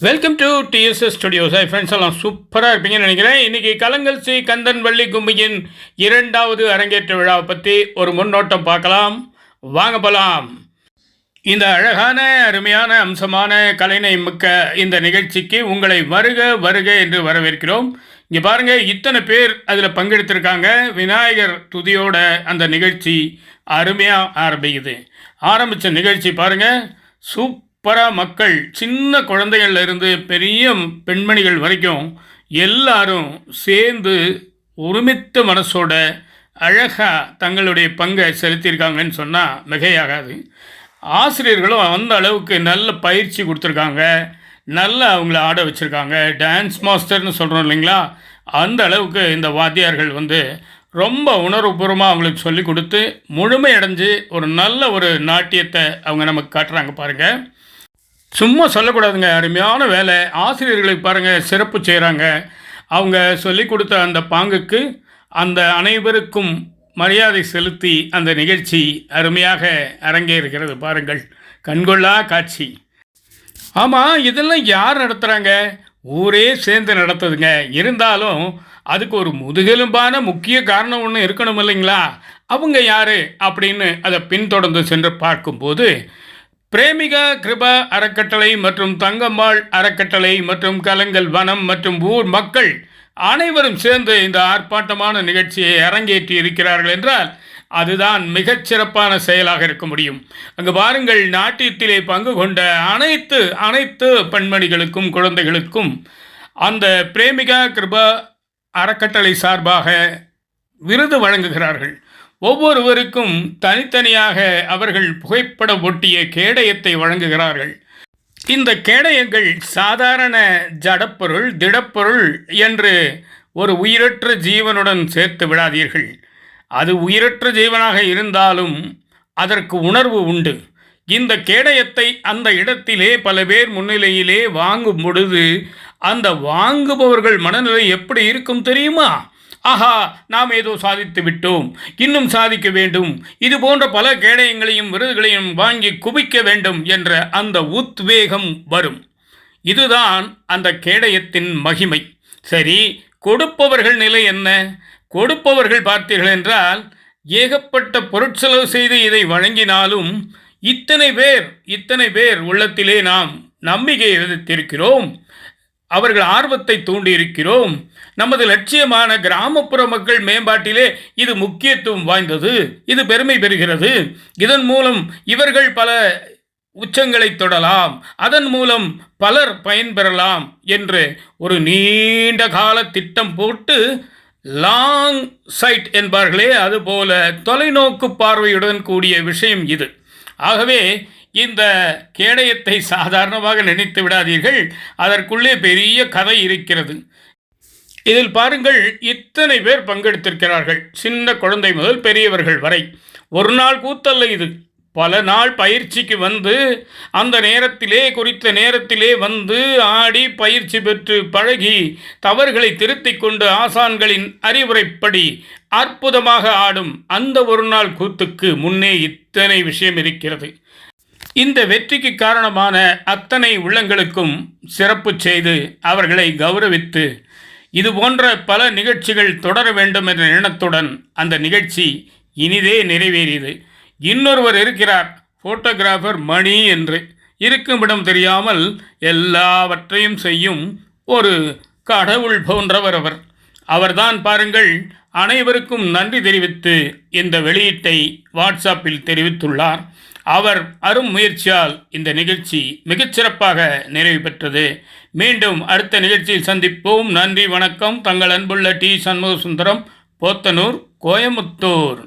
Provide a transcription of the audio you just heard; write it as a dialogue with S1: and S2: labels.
S1: Welcome to TDS studios. Friends எல்லாம் சூப்பராக இருப்பீங்கன்னு நினைக்கிறேன். இன்றைக்கி கலங்கல் ஸ்ரீ கந்தன் வள்ளி கும்மியின் 2வது அரங்கேற்ற விழாவை பற்றி ஒரு முன்னோட்டம் பார்க்கலாம். வாங்க போகலாம். இந்த அழகான அருமையான அம்சமான கலைனை மிக்க இந்த நிகழ்ச்சிக்கு உங்களை வருக வருக என்று வரவேற்கிறோம். இங்கே பாருங்கள், இத்தனை பேர் அதில் பங்கெடுத்திருக்காங்க. விநாயகர் துதியோட அந்த நிகழ்ச்சி அருமையாக ஆரம்பிக்குது. ஆரம்பித்த நிகழ்ச்சி பாருங்கள், மக்கள் சின்ன குழந்தைகள்ல இருந்து பெரிய பெண்மணிகள் வரைக்கும் எல்லாரும் சேர்ந்து ஒருமித்த மனசோட அழகாக தங்களுடைய பங்கை செலுத்தியிருக்காங்கன்னு சொன்னால் மிகையாகாது. ஆசிரியர்களும் அந்த அளவுக்கு நல்ல பயிற்சி கொடுத்துருக்காங்க, நல்லா அவங்கள ஆட வச்சுருக்காங்க. டான்ஸ் மாஸ்டர்னு சொல்கிறோம் இல்லைங்களா, அந்த அளவுக்கு இந்த வாத்தியார்கள் ரொம்ப உணர்வுபூர்வமாக அவங்களுக்கு சொல்லி கொடுத்து முழுமையடைஞ்சு ஒரு நல்ல ஒரு நாட்டியத்தை அவங்க நமக்கு காட்டுறாங்க. பாருங்கள், சும்மா சொல்லக்கூடாதுங்க, அருமையான வேலை. ஆசிரியர்களுக்கு பாருங்கள் சிறப்பு செய்கிறாங்க. அவங்க சொல்லி கொடுத்த அந்த பாங்குக்கு அந்த அனைவருக்கும் மரியாதை செலுத்தி அந்த நிகழ்ச்சி அருமையாக அரங்கேறுகிறது. பாருங்கள், கண்கொள்ளா காட்சி. ஆமாம், இதெல்லாம் யார் நடத்துகிறாங்க? ஊரே சேர்ந்து நடத்துதுங்க. இருந்தாலும் அதுக்கு ஒரு முதுகெலும்பான முக்கிய காரணம் ஒன்று இருக்கணும் இல்லைங்களா? அவங்க யார் அப்படின்னு அதை பின்தொடர்ந்து சென்று பார்க்கும்போது பிரேமிகா கிருபா அறக்கட்டளை மற்றும் தங்கம்மாள் அறக்கட்டளை மற்றும் கலங்கல் வனம் மற்றும் ஊர் மக்கள் அனைவரும் சேர்ந்து இந்த ஆர்ப்பாட்டமான நிகழ்ச்சியை அரங்கேற்றி இருக்கிறார்கள் என்றால் அதுதான் மிகச்சிறப்பான செயலாக இருக்க முடியும். அங்கு பாருங்கள், நாட்டியத்திலே பங்கு கொண்ட அனைத்து பெண்மணிகளுக்கும் குழந்தைகளுக்கும் அந்த பிரேமிகா கிருபா அறக்கட்டளை சார்பாக விருது வழங்குகிறார்கள். ஒவ்வொருவருக்கும் தனித்தனியாக அவர்கள் புகைப்பட ஒட்டிய கேடயத்தை வழங்குகிறார்கள். இந்த கேடயங்கள் சாதாரண ஜடப்பொருள், திடப்பொருள் என்று ஒரு உயிரற்ற ஜீவனுடன் சேர்த்து விடாதீர்கள். அது உயிரற்ற ஜீவனாக இருந்தாலும் அதற்கு உணர்வு உண்டு. இந்த கேடயத்தை அந்த இடத்திலே பல பேர் முன்னிலையிலே வாங்கும் பொழுது அந்த வாங்குபவர்கள் மனநிலை எப்படி இருக்கும் தெரியுமா? ஆஹா, நாம் ஏதோ சாதித்து விட்டோம், இன்னும் சாதிக்க வேண்டும், இது போன்ற பல கேடயங்களையும் விருதுகளையும் வாங்கி குவிக்க வேண்டும் என்ற அந்த உத்வேகம் வரும். இதுதான் அந்த கேடயத்தின் மகிமை. சரி, கொடுப்பவர்கள் நிலை என்ன? கொடுப்பவர்கள் பார்த்தீர்கள் என்றால் ஏகப்பட்ட பொருட்செலவு செய்து இதை வழங்கினாலும் இத்தனை பேர் உள்ளத்திலே நாம் நம்பிக்கை விதைத்திருக்கிறோம், அவர்கள் ஆர்வத்தை தூண்டியிருக்கிறோம். நமது லட்சியமான கிராமப்புற மக்கள் மேம்பாட்டிலே இது முக்கியத்துவம் வாய்ந்தது, இது பெருமை பெறுகிறது. இதன் மூலம் இவர்கள் பல உச்சங்களை தொடலாம், அதன் மூலம் பலர் பயன்பெறலாம் என்று ஒரு நீண்ட கால திட்டம் போட்டு லாங் சைட் என்பார்களே, அதுபோல தொலைநோக்கு பார்வையுடன் கூடிய விஷயம் இது. ஆகவே இந்த கேடயத்தை சாதாரணமாக நினைத்து விடாதீர்கள், அதற்குள்ளே பெரிய கதை இருக்கிறது. இதில் பாருங்கள், இத்தனை பேர் பங்கெடுத்திருக்கிறார்கள், சின்ன குழந்தை முதல் பெரியவர்கள் வரை. ஒரு நாள் கூத்தல்ல இது, பல நாள் பயிற்சிக்கு வந்து அந்த குறித்த நேரத்திலே வந்து ஆடி பயிற்சி பெற்று பழகி தவறுகளை திருத்திக் கொண்டு ஆசான்களின் அறிவுரைப்படி அற்புதமாக ஆடும் அந்த ஒரு நாள் கூத்துக்கு முன்னே இத்தனை விஷயம் இருக்கிறது. இந்த வெற்றிக்கு காரணமான அத்தனை உள்ளங்களுக்கும் சிறப்பு செய்து அவர்களை கௌரவித்து இது போன்ற பல நிகழ்ச்சிகள் தொடர வேண்டும் என்ற எண்ணத்துடன் அந்த நிகழ்ச்சி இனிதே நிறைவேறியது. இன்னொருவர் இருக்கிறார், ஃபோட்டோகிராஃபர் மணி என்று. இருக்குமிடம் தெரியாமல் எல்லாவற்றையும் செய்யும் ஒரு கடவுள் போன்றவர் அவர்தான் பாருங்கள், அனைவருக்கும் நன்றி தெரிவித்து இந்த வெளியீட்டை வாட்ஸ்அப்பில் தெரிவித்துள்ளார். அவர் அரும் முயற்சியால் இந்த நிகழ்ச்சி மிகச்சிறப்பாக நிறைவு பெற்றது. மீண்டும் அடுத்த நிகழ்ச்சியில் சந்திப்போம். நன்றி, வணக்கம். தங்கள் அன்புள்ள டி. சண்முக சுந்தரம், போத்தனூர், கோயமுத்தூர்.